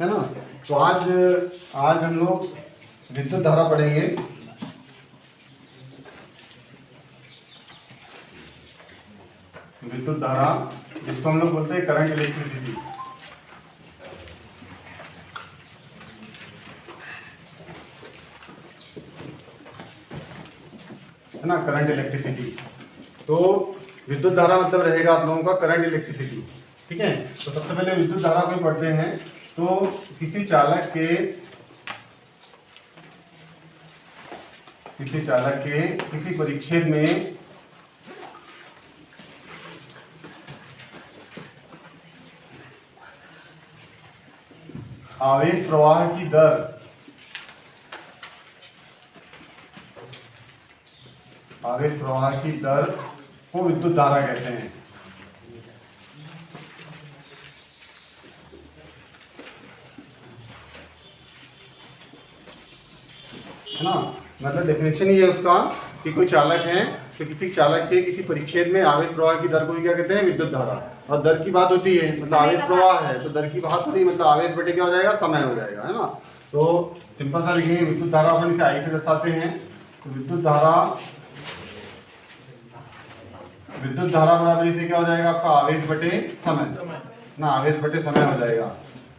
है ना। तो आज हम लोग विद्युत धारा पढ़ेंगे। विद्युत धारा जिसको हम लोग बोलते हैं करंट इलेक्ट्रिसिटी। है ना, करंट इलेक्ट्रिसिटी। तो विद्युत धारा मतलब रहेगा आप लोगों का करंट इलेक्ट्रिसिटी। ठीक है, तो सबसे पहले विद्युत धारा को पढ़ते हैं। तो किसी चालक के किसी परिच्छेद में आवेश प्रवाह की दर को विद्युत धारा कहते हैं। है ना, मतलब डेफिनेशन ही है उसका कि कोई चालक है तो किसी चालक के किसी परिच्छेद में आवेश प्रवाह की दर को क्या कहते हैं, विद्युत धारा। और दर की बात होती है मतलब आवेश प्रवाह है तो दर की बात होती है मतलब आवेश बटे क्या हो जाएगा, समय हो जाएगा। है ना, तो सिंपल सा लिखेंगे विद्युत धारा अपन इसे आई से दर्शाते हैं। तो विद्युत धारा बराबर इसे क्या हो जाएगा आपका आवेश बटे समय ना, आवेश बटे समय हो जाएगा।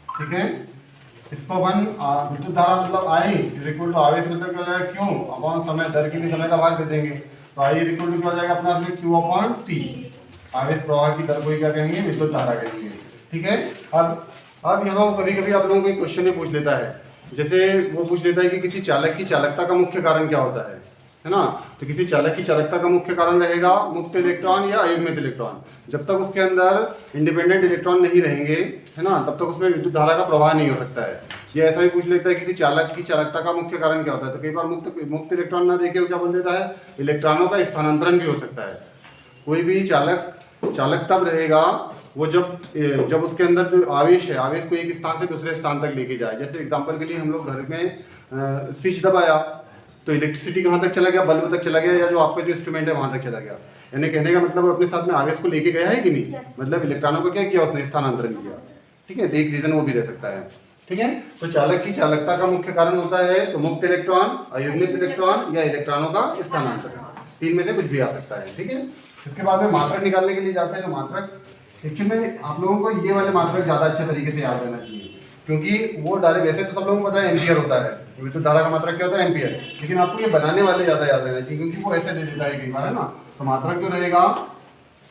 ठीक है, इसको अपन विद्युत धारा मतलब आई इज इक्वल टू आवेश मतलब क्या हो जाएगा क्यू अपॉन समय, दर के लिए समय का भाग दे देंगे तो आई इज इक्वल टू क्या हो जाएगा अपना में क्यू अपॉन टी। आवेश प्रवाह की दर को क्या कहेंगे, विद्युत धारा कहेंगे। ठीक है, अब यहाँ कभी कभी आप लोगों को एक क्वेश्चन में पूछ लेता है, जैसे वो पूछ लेता है कि किसी चालक की चालकता का मुख्य कारण क्या होता है ना। तो किसी चालक की चालकता का मुख्य कारण रहेगा मुक्त इलेक्ट्रॉन या अयुग्मित इलेक्ट्रॉन। जब तक उसके अंदर इंडिपेंडेंट इलेक्ट्रॉन नहीं रहेंगे, है ना, तब तक उसमें विद्युत धारा का प्रवाह नहीं हो सकता है। ये ऐसा भी पूछ लेता है किसी चालक की चालकता का मुख्य कारण क्या होता है, तो कई बार मुक्त इलेक्ट्रॉन ना देके क्या बोल देता है, इलेक्ट्रॉनों का स्थानांतरण भी हो सकता है। कोई भी चालक तब रहेगा वो जब उसके अंदर जो आवेश है, आवेश को एक स्थान से दूसरे स्थान तक लेके जाए। जैसे एग्जांपल के लिए हम लोग घर में स्विच दबाया तो इलेक्ट्रिसिटी कहाँ तक चला गया, बल्ब तक चला गया, या जो आपका जो इंस्ट्रूमेंट है वहाँ तक चला गया। यानी कहने का मतलब अपने साथ में आवेश को लेके गया है कि नहीं, मतलब इलेक्ट्रॉनों को क्या किया उसने, स्थानांतरण किया। ठीक है, तो एक रीजन वो भी रह सकता है। ठीक है, तो चालक की चालकता का मुख्य कारण होता है तो मुक्त इलेक्ट्रॉन, अयुग्मित इलेक्ट्रॉन या इलेक्ट्रॉनों का स्थानांतरण, तीन में से कुछ भी आ सकता है। ठीक है, इसके बाद में मात्रक निकालने के लिए जाते हैं। तो मात्रक एक्चुअली में आप लोगों को ये वाले मात्रक ज़्यादा अच्छे तरीके से याद रहना चाहिए, क्योंकि वो डायरेक्ट वैसे तो सब लोगों को पता है एम्पियर होता है, विद्युत धारा का मात्रक क्या होता है, एम्पियर। लेकिन आपको ये बनाने वाले ज़्यादा याद रहना चाहिए क्योंकि वो ऐसे दे देता है कई बार, है ना। तो मात्रक जो रहेगा,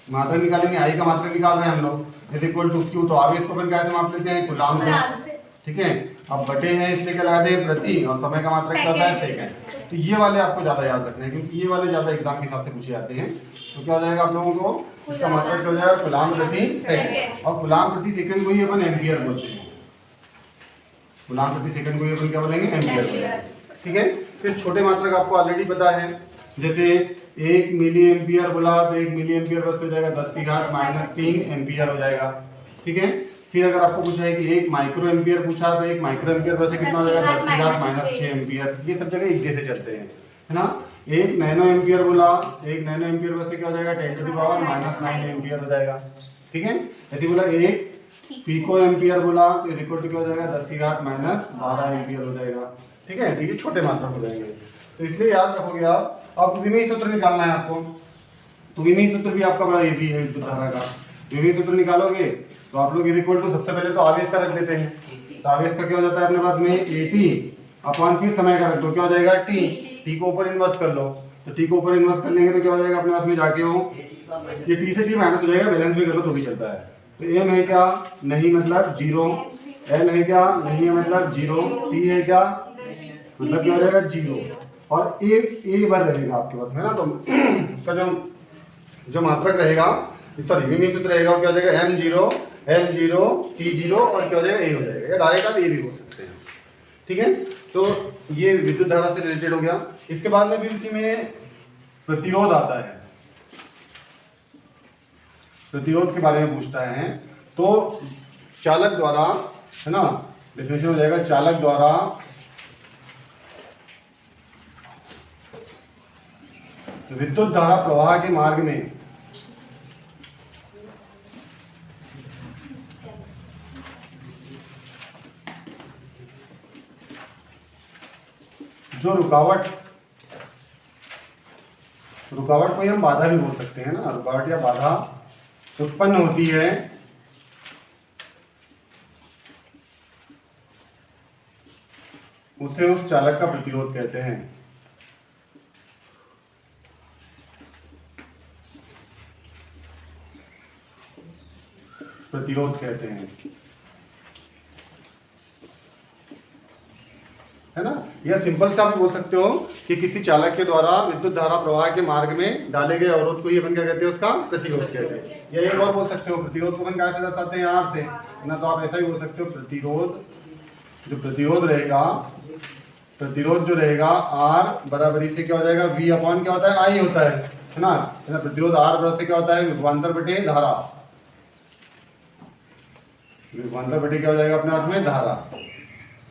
मात्रक निकालेंगे, आई का मात्रक निकाल रहे हैं हम लोग इज इक्वल टू क्यू। तो आवेश को अपन कैसे माप लेते हैं, कूलाम से। ठीक है, अब बटे हैं इसलिए क्या लगा दें प्रति, और समय का मात्रक क्या होता है, सेकंड। तो ये वाले आपको ज़्यादा याद रखने हैं क्योंकि ये वाले ज़्यादा एग्जाम के हिसाब से पूछे जाते हैं। तो क्या हो जाएगा आप लोगों को, इसका मात्रक क्या हो जाएगा, कूलाम प्रति सेकंड। और कूलाम प्रति सेकंड को ही अपन एम्पियर बोलते हैं। कूलाम प्रति सेकंड को ही अपन क्या बोलेंगे, एम्पियर बोलेंगे। ठीक है, फिर छोटे मात्रक आपको ऑलरेडी पता है, जैसे 1 मिली एम्पियर बोला तो 1 मिली एम्पियर बस हो जाएगा 10 की घात -3 एम्पियर हो जाएगा। ठीक है, फिर अगर आपको पूछा है कि 1 माइक्रो एम्पियर पूछा तो 1 माइक्रो एम्पियर वैसे कितना हो जाएगा, 10 की घात -6 एम्पियर। ये सब जगह एक जैसे चलते हैं, है ना। 1 नैनो एम्पियर बोला, 1 नैनो एम्पियर वैसे क्या हो जाएगा, 10 टू द पावर -9 एम्पियर हो जाएगा। ठीक है, ऐसे बोला 1 पिको एम्पियर बोला तो इज इक्वल टू क्या हो जाएगा, 10 की घात -12 एम्पियर हो जाएगा। ठीक है, ठीक है, छोटे मात्रक हो जाएंगे। तो इसलिए याद रखोगे आप। अब विमेय सूत्र निकालना है आपको, तो विमेय सूत्र भी आपका बड़ा इजी है विद्युत धारा का। विमेय सूत्र निकालोगे तो आप लोग इज इक्वल टू सबसे पहले तो आवेश का रख देते हैं। तो आवेश का क्या हो जाता है अपने पास में AT अपॉन फिर समय का रख दो, क्या हो जाएगा T को ऊपर इन्वर्स कर लो। तो T को ऊपर इन्वर्स कर लेंगे तो क्या हो जाएगा अपने पास में जाके हो, ये T से T माइनस हो जाएगा, बैलेंस भी कर लो तो भी चलता है। तो M है क्या, नहीं मतलब 0, L है क्या, नहीं है मतलब 0, T है क्या मतलब क्या हो जाएगा 0, और A बार रहेगा आपके पास, है ना। तो इसका जो मात्रक रहेगा, सॉरी विमेय सूत्र रहेगा, क्या हो जाएगा M0 L0 T0 और क्या हो जाएगा A हो जाएगा, या डायरेक्ट आप A भी बोल सकते हैं। ठीक है, तो ये विद्युत धारा से रिलेटेड हो गया। इसके बाद में भी इसी में प्रतिरोध आता है, प्रतिरोध के बारे में पूछता है। तो चालक द्वारा, है ना, डेफिनेशन हो जाएगा चालक द्वारा विद्युत धारा प्रवाह के मार्ग में जो रुकावट को ही हम बाधा भी बोल सकते हैं ना, रुकावट या बाधा उत्पन्न होती है उसे उस चालक का प्रतिरोध कहते हैं। प्रतिरोध कहते हैं, है ना। या सिंपल सा भी बोल सकते हो कि किसी चालक के द्वारा विद्युत धारा प्रवाह के मार्ग में डाले गए अवरोध को ही अपन क्या कहते हैं, उसका प्रतिरोध कहते हैं। या एक और बोल सकते हो, प्रतिरोध को अपन क्या से दर्शाते हैं, आर से, ना तो आप ऐसा ही बोल सकते हो, प्रतिरोध जो रहेगा आर बराबरी से क्या हो जाएगा, वी अपॉन क्या होता है, आई होता है ना। प्रतिरोध आर बराबर से क्या होता है, विभवांतर बटे धारा, विभवांतर बटे क्या हो जाएगा अपने हाथ में, धारा,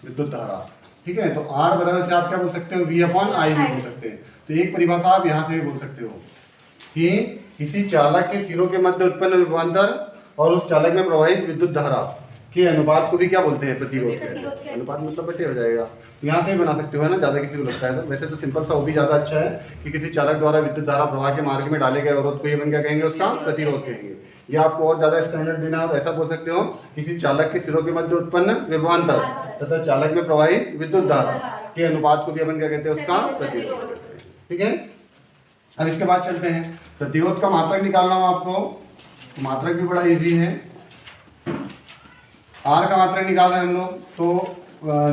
विद्युत धारा, ठीक है। तो आर बराबर से आप क्या बोल सकते हो, वी अपॉन आई भी बोल सकते हैं। तो एक परिभाषा आप यहाँ से भी बोल सकते हो कि किसी चालक के सिरों के मध्य उत्पन्न विभवांतर और उस चालक में प्रवाहित विद्युत धारा के अनुपात को भी क्या बोलते हैं, प्रतिरोध कहते हैं। अनुपात मतलब बटे हो जाएगा। तो यहाँ से भी बना सकते हो, है ना, ज़्यादा किसी को लगता है तो। वैसे तो सिंपल सा वो भी ज़्यादा अच्छा है कि किसी चालक द्वारा विद्युत धारा प्रवाह के मार्ग में डाले गए अवरोध को ही अपन क्या कहेंगे, उसका प्रतिरोध कहेंगे। या आपको और ज़्यादा स्टैंडर्ड देना हो तो ऐसा बोल सकते हो, किसी चालक के सिरों के मध्य उत्पन्न विभवांतर तथा चालक में प्रवाहित विद्युत धारा के अनुपात को भी अपन क्या कहते हैं, उसका प्रतिरोध, ठीक है। अब इसके बाद चलते हैं, प्रतिरोध का मात्रक निकालना हो आपको, मात्रक भी बड़ा इजी है। आर का मात्रक निकाल रहे हैं हम लोग, तो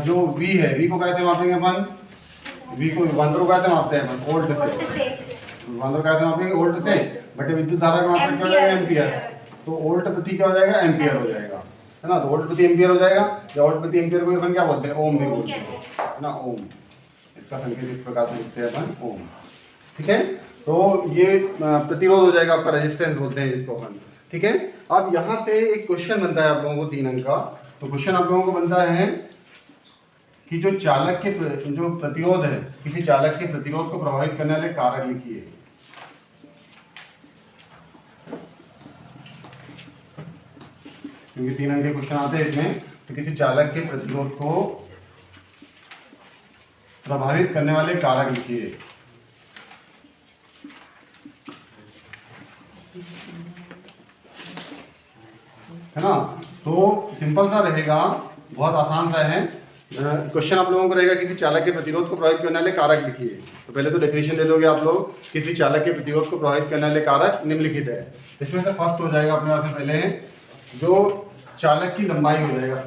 जो V है, V को कैसे मापेंगे अपन, V को विभवांतर को कैसे मापते हैं अपन, वोल्ट से। विभवांतर कैसे मापेंगे, वोल्ट से, बटे विद्युत धारा का मात्रक क्या हो जाएगा, एम्पियर। तो वोल्ट प्रति क्या हो जाएगा, एम्पियर हो जाएगा, है ना। तो वोल्ट प्रति एम्पियर हो जाएगा, या वोल्ट प्रति एम्पियर को अपन क्या बोलते हैं, ओम भी बोलते हैं, है ना, ओम। इसका संकेत इस प्रकार से लिखते हैं अपन, ओम, ठीक है। तो ये प्रतिरोध हो जाएगा आपका, रेजिस्टेंस बोलते हैं जिसको अपन, ठीक है। अब यहाँ से एक क्वेश्चन बनता है आप लोगों को 3 अंक का। तो क्वेश्चन आप लोगों को बनता है कि जो चालक के जो प्रतिरोध है, किसी चालक के प्रतिरोध को प्रभावित करने वाले कारक लिखिए। क्योंकि 3 अंक के क्वेश्चन आते हैं इसमें, तो किसी चालक के प्रतिरोध को प्रभावित करने वाले कारक लिखिए। है ना। तो सिंपल सा रहेगा, बहुत आसान सा है क्वेश्चन। आप लोगों को रहेगा किसी चालक के प्रतिरोध को प्रभावित करने वाले कारक लिखिए। तो पहले तो डेफिनेशन दे दोगे आप लोग, किसी चालक के प्रतिरोध को प्रभावित करने वाले कारक निम्नलिखित है। इसमें से फर्स्ट हो जाएगा अपने पास में पहले जो चालक की लंबाई हो जाएगा।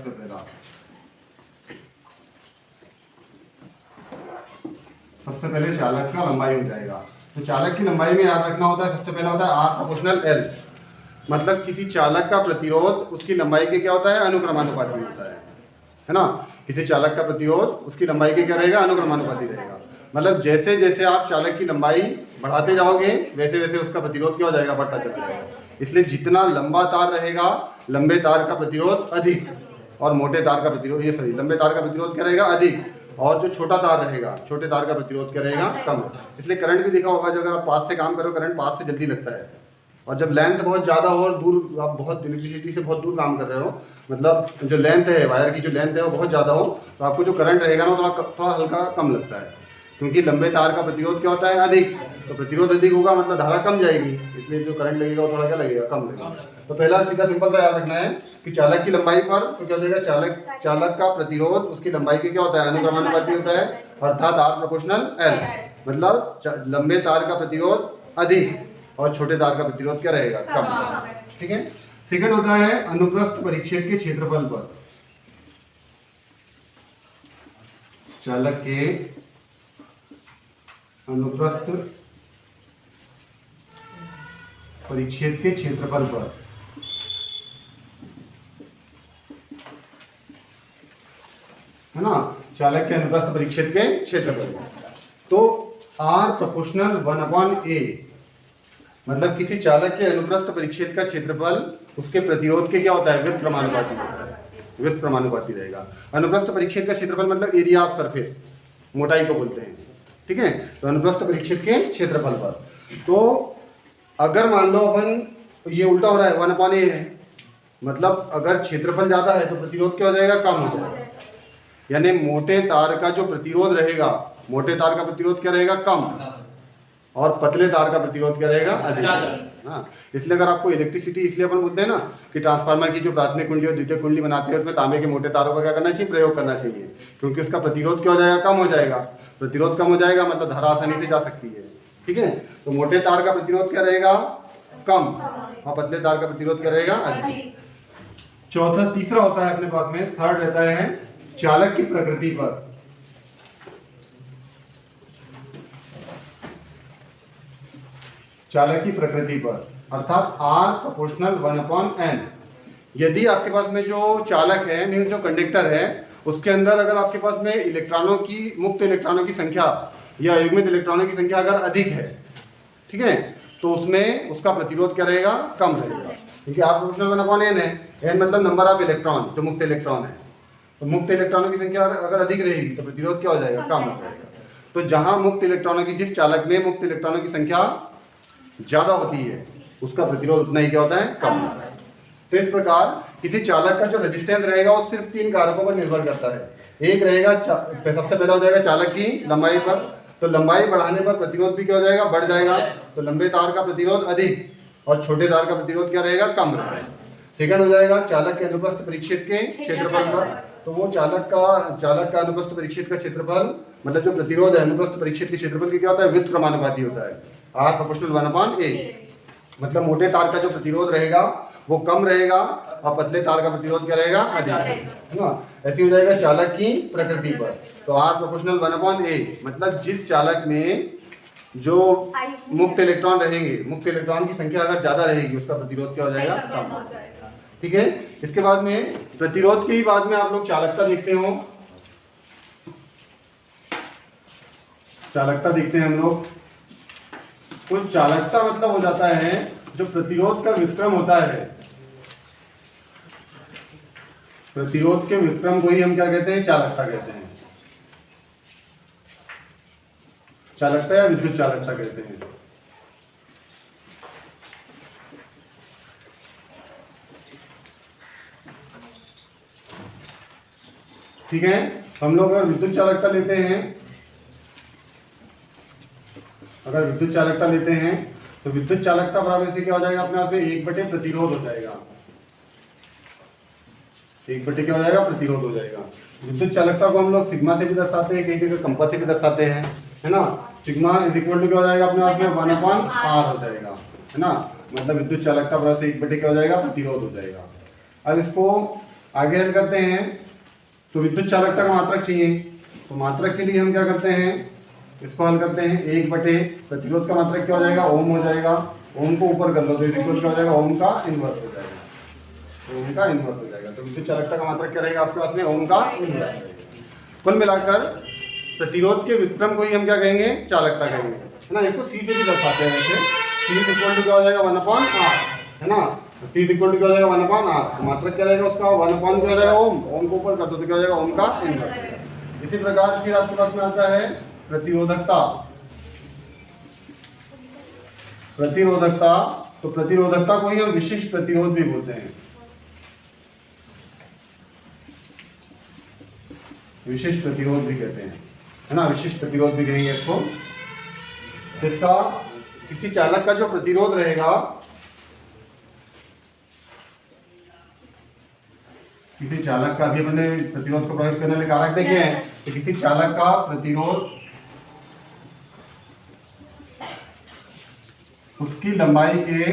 सबसे पहले चालक का लंबाई हो जाएगा। तो चालक की लंबाई में याद रखना होता है, सबसे पहला होता है आर प्रोपोर्शनल एल, मतलब किसी चालक का प्रतिरोध उसकी लंबाई के क्या होता है, अनुक्रमानुपाती होता है ना। किसी चालक का प्रतिरोध उसकी लंबाई के क्या रहेगा, अनुक्रमानुपाती रहेगा। मतलब जैसे जैसे आप चालक की लंबाई बढ़ाते जाओगे वैसे वैसे उसका प्रतिरोध क्या हो जाएगा, बढ़ता चला जाएगा। इसलिए जितना लंबा तार रहेगा, लंबे तार का प्रतिरोध अधिक, और मोटे तार का प्रतिरोध, ये सही, लंबे तार का प्रतिरोध क्या रहेगा, अधिक, और जो छोटा तार रहेगा, छोटे तार का प्रतिरोध क्या रहेगा, कम। इसलिए करंट भी देखा होगा, जो अगर आप पास से काम करो, करंट पास से जल्दी लगता है। और जब लेंथ बहुत ज़्यादा हो और दूर, आप बहुत इलेक्ट्रिसिटी से बहुत दूर काम कर रहे हो, मतलब जो लेंथ है, वायर की जो लेंथ है वो बहुत ज़्यादा हो, तो आपको जो करंट रहेगा ना थोड़ा हल्का कम लगता है। क्योंकि लंबे तार का प्रतिरोध क्या होता है, अधिक, तो प्रतिरोध अधिक होगा मतलब धारा कम जाएगी, इसलिए जो करंट लगेगा वो थोड़ा क्या लगेगा, कम लगेगा। तो पहला सीधा सिंपल सा याद रखना है कि चालक की लंबाई पर तो क्या देगा, चालक का प्रतिरोध उसकी लंबाई के क्या होता है, अनुक्रमानुपाती होता है, अर्थात आर प्रोपोर्शनल एल। मतलब लंबे तार का प्रतिरोध अधिक और छोटे तार का प्रतिरोध क्या रहेगा, कम, ठीक है। सेकंड होता है अनुप्रस्थ परिच्छेद के क्षेत्रफल पर। चालक के अनुप्रस्थ परिच्छेद के क्षेत्रफल पर, है ना, चालक के अनुप्रस्थ परिच्छेद के क्षेत्रफल। तो आर प्रोपोर्शनल 1/a, मतलब किसी चालक के अनुप्रस्थ परिच्छेद का क्षेत्रफल उसके प्रतिरोध के क्या होता है, व्युत्क्रमानुपाती होता है, व्युत्क्रमानुपाती रहेगा। अनुप्रस्थ परिच्छेद का क्षेत्रफल मतलब एरिया ऑफ सरफेस, मोटाई को बोलते हैं, ठीक है। तो अनुप्रस्थ परिच्छेद के क्षेत्रफल पर, तो अगर मान लो अपन ये उल्टा हो रहा है, 1/a है, मतलब अगर क्षेत्रफल ज्यादा है तो प्रतिरोध क्या हो जाएगा, कम हो जाएगा। यानी मोटे तार का जो प्रतिरोध रहेगा, मोटे तार का प्रतिरोध क्या रहेगा, कम, और पतले तार का प्रतिरोध क्या रहेगा, अधिक। हाँ, इसलिए अगर आपको इलेक्ट्रिसिटी, इसलिए अपन बोलते हैं ना कि ट्रांसफार्मर की जो प्राथमिक कुंडली और द्वितीयक कुंडली बनाते हैं उसमें तांबे के मोटे तारों का क्या करना चाहिए, प्रयोग करना चाहिए, क्योंकि उसका प्रतिरोध क्या हो जाएगा, कम हो जाएगा। प्रतिरोध कम हो जाएगा मतलब धारा आसानी से जा सकती है। ठीक है, तो मोटे तार का प्रतिरोध क्या रहेगा, कम, और पतले तार का प्रतिरोध क्या रहेगा, अधिक। चौथा, तीसरा होता है अपने पास में, थर्ड रहता है चालक की प्रकृति पर। चालक की प्रकृति पर, अर्थात R प्रोपोर्शनल 1/n। यदि आपके पास में जो चालक है, मीन जो कंडक्टर है, उसके अंदर अगर आपके पास में इलेक्ट्रॉनों की, मुक्त इलेक्ट्रॉनों की संख्या या युग्मित इलेक्ट्रॉनों की संख्या अगर अधिक है, ठीक है, तो उसमें उसका प्रतिरोध क्या रहेगा, कम रहेगा, क्योंकि R प्रोपोर्शनल 1/n है। n मतलब नंबर ऑफ इलेक्ट्रॉन, जो मुक्त इलेक्ट्रॉन है, तो मुक्त इलेक्ट्रॉनों की संख्या अगर अधिक रहेगी तो प्रतिरोध क्या हो जाएगा, कम हो जाएगा। तो जहां मुक्त इलेक्ट्रॉनों की, जिस चालक में मुक्त इलेक्ट्रॉनों की संख्या ज्यादा होती है, उसका प्रतिरोध उतना ही क्या होता है, कम होता है। तो इस प्रकार किसी चालक का जो रेजिस्टेंस रहेगा वो सिर्फ 3 कारकों पर निर्भर करता है। एक रहेगा, सबसे पहला हो जाएगा चालक की लंबाई पर, तो लंबाई बढ़ाने पर प्रतिरोध भी क्या हो जाएगा, बढ़ जाएगा। तो लंबे तार का प्रतिरोध अधिक और छोटे तार का प्रतिरोध क्या रहेगा, कम रहेगा। सेकंड हो जाएगा चालक के अनुप्रस्थ परिच्छेद के क्षेत्रफल पर, तो वो चालक का अनुप्रस्थ परिच्छेद का क्षेत्रफल, मतलब जो प्रतिरोध है अनुप्रस्थ परिच्छेद के क्षेत्रफल की क्या होता है, व्युत्क्रमानुपाती होता है, R प्रोपोर्शनल 1/a। मतलब मोटे तार का जो प्रतिरोध रहेगा वो कम रहेगा और पतले तार का प्रतिरोध क्या रहेगा, अधिक, है ना। ऐसे हो जाएगा चालक की प्रकृति पर, तो R प्रोपोर्शनल 1/a, मतलब जिस चालक में जो मुक्त इलेक्ट्रॉन रहेंगे, मुक्त इलेक्ट्रॉन की संख्या अगर ज्यादा रहेगी, उसका प्रतिरोध क्या हो जाएगा, कम हो जाएगा। ठीक है, इसके बाद में प्रतिरोध के ही बाद में आप लोग चालकता देखते हो, चालकता देखते हैं हम लोग। तो चालकता मतलब हो जाता है जो प्रतिरोध का व्युत्क्रम होता है, प्रतिरोध के व्युत्क्रम को ही हम क्या कहते हैं, चालकता कहते हैं। चालकता या विद्युत चालकता कहते हैं। ठीक है, हम लोग अगर विद्युत चालकता लेते हैं, अगर विद्युत चालकता लेते हैं तो विद्युत चालकता बराबर से क्या हो जाएगा अपने आप में, 1/, प्रतिरोध हो जाएगा, 1/, क्या हो जाएगा, प्रतिरोध हो जाएगा। विद्युत चालकता को हम लोग सिग्मा से भी दर्शाते हैं, कई जगह कंपा से भी दर्शाते हैं, है ना। सिग्मा इज इक्वल टू क्या हो जाएगा अपने आप में, 1/r हो जाएगा, है ना। मतलब विद्युत चालकता बराबर से 1/, क्या हो जाएगा, प्रतिरोध हो जाएगा। अब इसको आगे हल करते हैं, तो विद्युत चालकता का मात्रक चाहिए, तो मात्रक के लिए हम क्या करते हैं, इसको हल करते हैं। 1/, प्रतिरोध का मात्रक क्या हो जाएगा, ओम हो जाएगा, ओम को ऊपर कर लो तो इक्वल क्या हो जाएगा, ओम का इनवर्स हो जाएगा, ओम का इनवर्स हो जाएगा। तो विद्युत चालकता का मात्रक क्या रहेगा आपके पास में, ओम का इनवर्स। कुल मिलाकर प्रतिरोध के व्युत्क्रम को ही हम क्या कहेंगे, चालकता कहेंगे, है ना। इसको सी से भी दर्शाते हैं, वैसे सी इक्वल टू क्या हो जाएगा, 1/r, है ना। सी इक्वल टू क्या हो जाएगा, 1/r, तो मात्रक क्या रहेगा उसका, 1/, क्या हो जाएगा, ओम, ओम को ऊपर कर दो तो क्या हो जाएगा, ओम का इनवर्स। इसी प्रकार फिर आपके पास में आता है प्रतिरोधकता। प्रतिरोधकता, तो प्रतिरोधकता को ही हम विशिष्ट प्रतिरोध भी बोलते हैं, विशिष्ट प्रतिरोध भी कहते हैं, है ना, विशिष्ट प्रतिरोध भी कहेंगे इसको। इसका किसी चालक का जो प्रतिरोध रहेगा, किसी चालक का, अभी अपने प्रतिरोध को प्रभावित करने वाले कारक देखे हैं, तो किसी चालक का प्रतिरोध उसकी लंबाई के,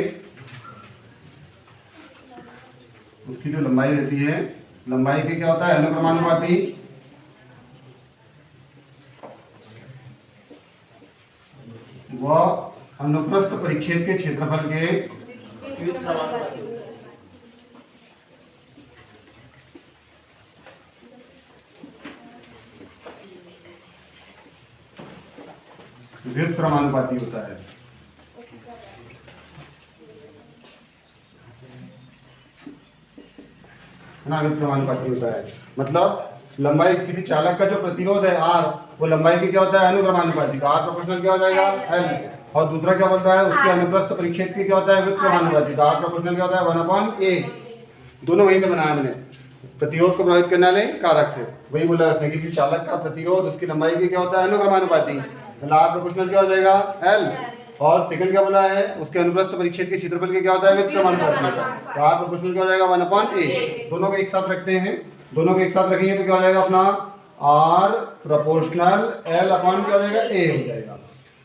उसकी जो लंबाई रहती है, लंबाई के क्या होता है, अनुक्रमानुपाती, वह अनुप्रस्थ परिच्छेद के क्षेत्रफल के व्युत्क्रमानुपाती होता है। व्युत्क्रमानुपाती होता है, मतलब लंबाई, किसी चालक का जो प्रतिरोध है R, वो लंबाई की क्या होता है, अनुक्रमानुपाती का, R प्रोपोर्शनल क्या हो जाएगा, L, और दूसरा क्या बोलता है, उसके अनुप्रस्थ परिच्छेद की क्या होता है, व्युत्क्रमानुपाती का, R प्रोपोर्शनल क्या होता है, 1/a। दोनों वहीं से बनाया मैंने। प्रतिरोध को प्रभावित करने वाले कारक से। वही बोला उसने, किसी चालक का प्रतिरोध उसकी लंबाई की क्या होता है, अनुक्रमानुपाती। मतलब आर प्रोपोर्शनल क्या हो जाएगा, एल। और सेकंड क्या बोला है, उसके अनुप्रस्थ परिच्छेद के क्षेत्रफल के क्या होता है, व्युत्क्रमानुपाती। तो आर प्रोपोर्शनल क्या हो जाएगा, 1/a। दोनों को एक साथ रखते हैं, दोनों को एक साथ रखेंगे तो क्या हो जाएगा अपना, आर प्रोपोर्शनल एल अपॉन क्या हो जाएगा, ए हो जाएगा।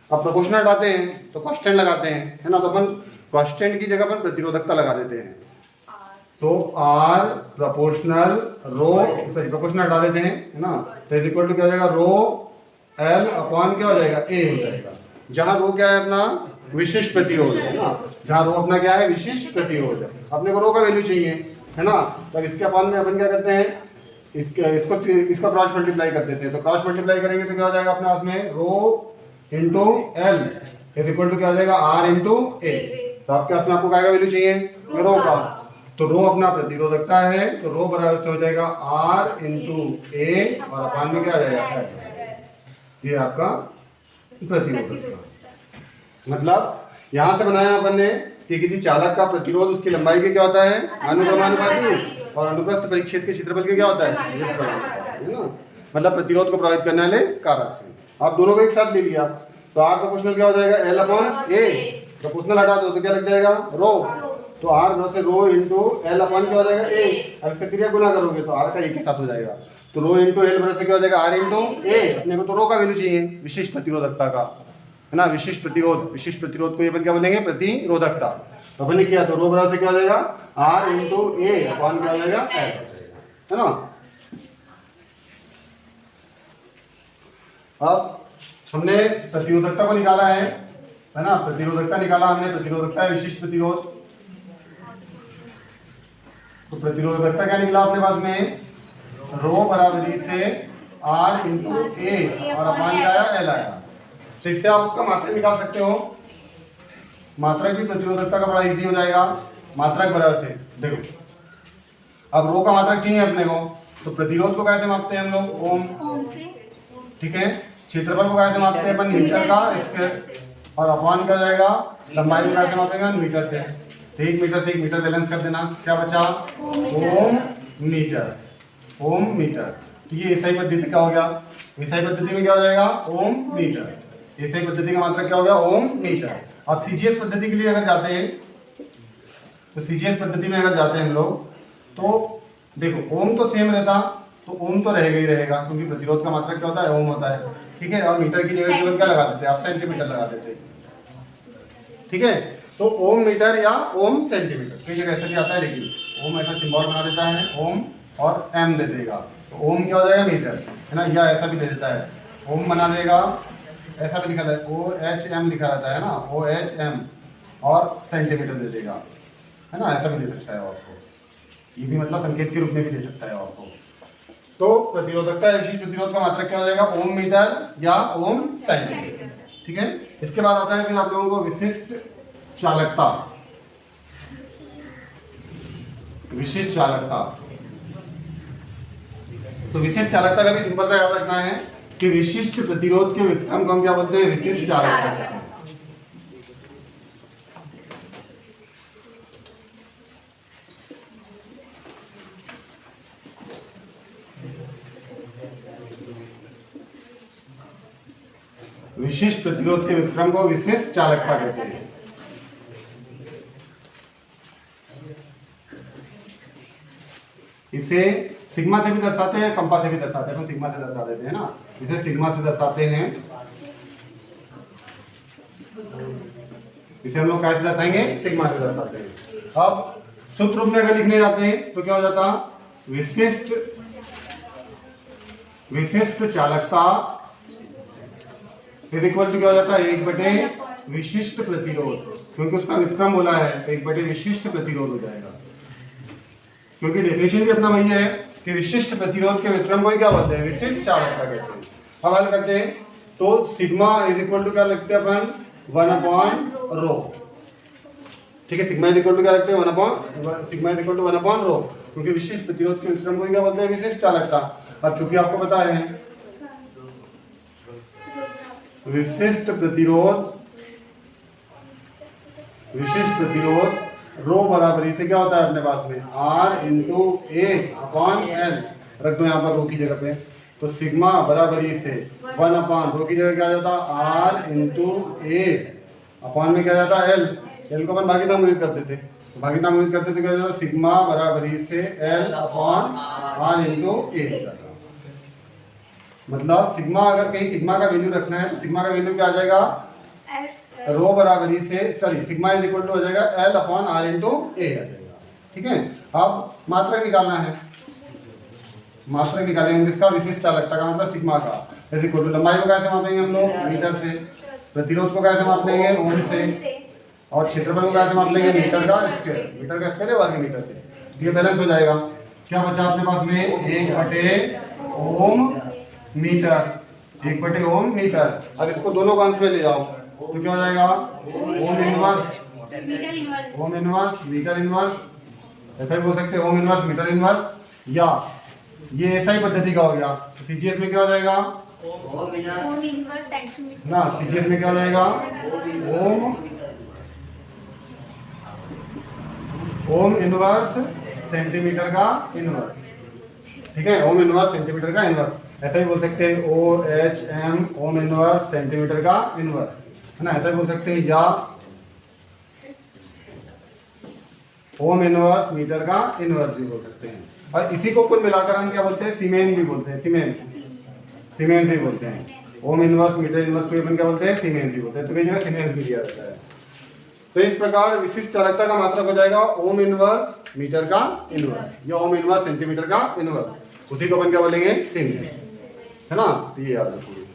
अब प्रोपोर्शनल हटाते हैं तो कांस्टेंट लगाते हैं, है ना। तो अपन कांस्टेंट की जगह पर प्रतिरोधकता लगा देते हैं। तो R proportional rho, sorry proportional हटा देते हैं, है ना। तो इज इक्वल टू क्या हो जाएगा, रो एल अपॉन क्या हो जाएगा, ए हो जाएगा। जहां रो क्या है अपना, विशिष्ट प्रतिरोध है ना। जहां रो अपना क्या है, विशिष्ट प्रतिरोध है। अपने को रो का वैल्यू चाहिए, है ना। तो इसके अपॉन में अपन क्या करते हैं, इसका क्रॉस मल्टीप्लाई कर देते हैं। तो क्रॉस मल्टीप्लाई करेंगे तो क्या हो जाएगा अपने हाथ में, rho into L is equal to क्या हो जाएगा, आर इंटू ए। तो आपके हाथ में आपको क्या वैल्यू चाहिए, रो का। तो रो अपना प्रतिरोधकता है, तो रो बराबर से हो जाएगा आर इंटू ए और अपान में क्या आ जाएगा, ये आपका प्रतिरोधकता। मतलब यहां से बनाया अपन ने कि किसी चालक का प्रतिरोध उसकी लंबाई के क्या होता है, अनुक्रमानुपाती, और अनुप्रस्थ परिच्छेद के क्षेत्रफल के क्या होता है, है ना। मतलब प्रतिरोध को प्रभावित करने वाले कारक से। आप दोनों को एक साथ ले लिया तो आर प्रोपोर्शनल क्या हो जाएगा, एल अपॉन ए। प्रोपोर्शनल हटा दो तो क्या लग जाएगा, रो। तो आर से रो इंटू एल अपॉन क्या हो जाएगा, ए। अब इसका क्रिया गुना करोगे तो आर का एक के साथ हो जाएगा। तो रो इंटू एल बराबर से क्या हो जाएगा, आर इंटू ए। अपने को तो रो का वैल्यू चाहिए, विशिष्ट प्रतिरोधकता का, है ना। विशिष्ट प्रतिरोध को ये अपन क्या बोलेंगे, प्रतिरोधकता। तो अपन ने किया तो रो बराबर से क्या हो जाएगा, आर इंटू ए अपॉन क्या हो जाएगा, एल, है ना। अब हमने प्रतिरोधकता को निकाला है ना। प्रतिरोधकता निकाला हमने, प्रतिरोधकता है विशिष्ट प्रतिरोध। तो प्रतिरोधकता क्या निकला अपने पास में, रो बराबरी से आर इंटू ए और अपान क्या आया, एल आया। तो इससे आप उसका मात्रक निकाल सकते हो। मात्रक भी प्रतिरोधकता का बड़ा इजी हो जाएगा। मात्रक बराबर से देखो, अब रो का मात्रक चाहिए अपने को, तो प्रतिरोध को कैसे मापते हैं हम लोग, ओम, ठीक है। क्षेत्रफल को कैसे मापते हैं अपन, मीटर का स्क्वायर, और अपॉन क्या जाएगा, लंबाई को कैसे मापेंगे, मीटर से। तो 1 मीटर से 1 मीटर बैलेंस कर देना, क्या बचा, ओम मीटर, ओम मीटर। तो ये एसआई पद्धति का हो गया। एसआई पद्धति में क्या हो जाएगा, ओम मीटर। एसआई पद्धति का मात्रक क्या हो गया, ओम मीटर। अब सीजीएस पद्धति के लिए अगर जाते हैं, तो सीजीएस पद्धति में अगर जाते हैं हम लोग, तो देखो ओम तो सेम रहता, तो ओम तो रहेगा ही रहेगा, क्योंकि प्रतिरोध का मात्रक क्या होता है, ओम होता है, ठीक है। और मीटर की जगह केवल क्या लगा देते हैं आप, सेंटीमीटर लगा देते हैं, ठीक है। तो ओम मीटर या ओम सेंटीमीटर, कई जगह ऐसा भी आता है, लेकिन ओम ऐसा सिंबल बना देता है, ओम और एम दे देगा, तो ओम क्या हो जाएगा, मीटर, है ना। या ऐसा भी दे देता है, ओम बना देगा, ऐसा भी लिखा रहता है, OHM लिखा रहता है ना, OHM, और सेंटीमीटर दे देगा, है ना। ऐसा भी दे सकता है आपको, ये भी मतलब संकेत के रूप में भी दे सकता है आपको। तो प्रतिरोधकता विशिष्ट प्रतिरोध का मात्रक क्या हो जाएगा, ओम मीटर या ओम सेंटीमीटर, ठीक है। इसके बाद आता है फिर आप लोगों को विशिष्ट चालकता। विशिष्ट चालकता, तो विशिष्ट चालकता का भी सिंपल सा याद रखना है कि विशिष्ट प्रतिरोध के व्युत्क्रम को हम क्या बोलते हैं, विशिष्ट चालकता। विशिष्ट प्रतिरोध के व्युत्क्रम को विशिष्ट चालकता कहते हैं। इसे सिग्मा से भी दर्शाते हैं, कंपा से भी दर्शाते हैं। सिग्मा से दर्शा देते हैं ना, इसे सिग्मा से दर्शाते हैं। इसे हम लोग कैसे दर्शाएंगे, सिग्मा से दर्शाते हैं। अब सूत्र रूप में अगर लिखने जाते हैं तो क्या हो जाता, विशिष्ट चालकता इज इक्वल टू क्या हो जाता है, 1/, विशिष्ट प्रतिरोध, क्योंकि उसका व्युत्क्रम बोला है, 1/, विशिष्ट प्रतिरोध हो जाएगा। क्योंकि डेफिनेशन भी अपना वही है कि विशिष्ट प्रतिरोध के व्युत्क्रम को क्या बोलते हैं, विशिष्ट चालकता कहते हैं। अब हल करते हैं तो सिग्मा इज इक्वल टू क्या लिखते हैं अपन, 1/ρ, ठीक है। सिग्मा इज इक्वल टू क्या रखते हैं, 1/ρ, क्योंकि विशिष्ट प्रतिरोध के व्युत्क्रम को क्या बोलते हैं, विशिष्ट चालकता। अब चूंकि आपको पता है विशिष्ट प्रतिरोध रो बराबरी से क्या होता है अपने पास में R इंटू ए अपॉन एल, रख दो यहाँ पर रो की जगह पे। तो सिग्मा बराबरी से 1 अपॉन रो की जगह क्या आ जाता R इंटू ए अपॉन में क्या जाता एल, एल को अपन भागिता मूलित कर देते, भागिता मूलित करते तो क्या जाता सिग्मा बराबरी से एल अपॉन R इंटू ए हो जाता। मतलब सिग्मा अगर कहीं सिग्मा का वैल्यू रखना है तो सिग्मा का वैल्यू क्या आ जाएगा रो बराबरी से sorry sigma is equal to हो जाएगा L upon R into A आ जाएगा। ठीक है, अब मात्रक निकालना है, मात्रक निकालेंगे किसका विशिष्ट चालकता का मतलब सिग्मा का। इज इक्वल टू लंबाई को कैसे मापेंगे हम लोग मीटर से, प्रतिरोध को कैसे माप लेंगे ओम से, और क्षेत्रफल को कैसे माप लेंगे मीटर का स्क्वायर, मीटर का स्क्वायर वर्ग मीटर से। ये बैलेंस हो जाएगा। क्या बचा अपने पास में 1 ओम मीटर, 1 ओम मीटर। अब इसको दोनों का अंश में ले जाओ तो क्या हो जाएगा ओम इनवर्स मीटर इनवर्स, ऐसा भी बोल सकते हैं ओम इनवर्स मीटर इनवर्स, या ये ऐसा ही पद्धति का हो गया। तो सीजीएस में क्या हो जाएगा ना, सीजीएस में क्या हो जाएगा ओम इनवर्स सेंटीमीटर का इनवर्स। ठीक है, ओम इनवर्स सेंटीमीटर का इनवर्स, ऐसा ही बोल सकते हैं OHM ओम इनवर्स सेंटीमीटर का इनवर्स, है ना, ऐसा बोल सकते हैं, या ओम इनवर्स मीटर का इनवर्स भी बोल सकते हैं। और इसी को कुल मिलाकर हम क्या बोलते हैं सीमेन भी बोलते हैं, सीमेन भी बोलते हैं। ओम इनवर्स मीटर इनवर्स को अपन क्या बोलते हैं सीमेन भी बोलते हैं। तो कई जगह सीमेन भी दिया जाता है। तो इस प्रकार विशिष्ट चालकता का मात्रक हो जाएगा ओम इनवर्स मीटर का इनवर्स या ओम इनवर्स सेंटीमीटर का इनवर्स, उसी को अपन क्या बोलेंगे सीमेन, है ना। ये याद रखिए।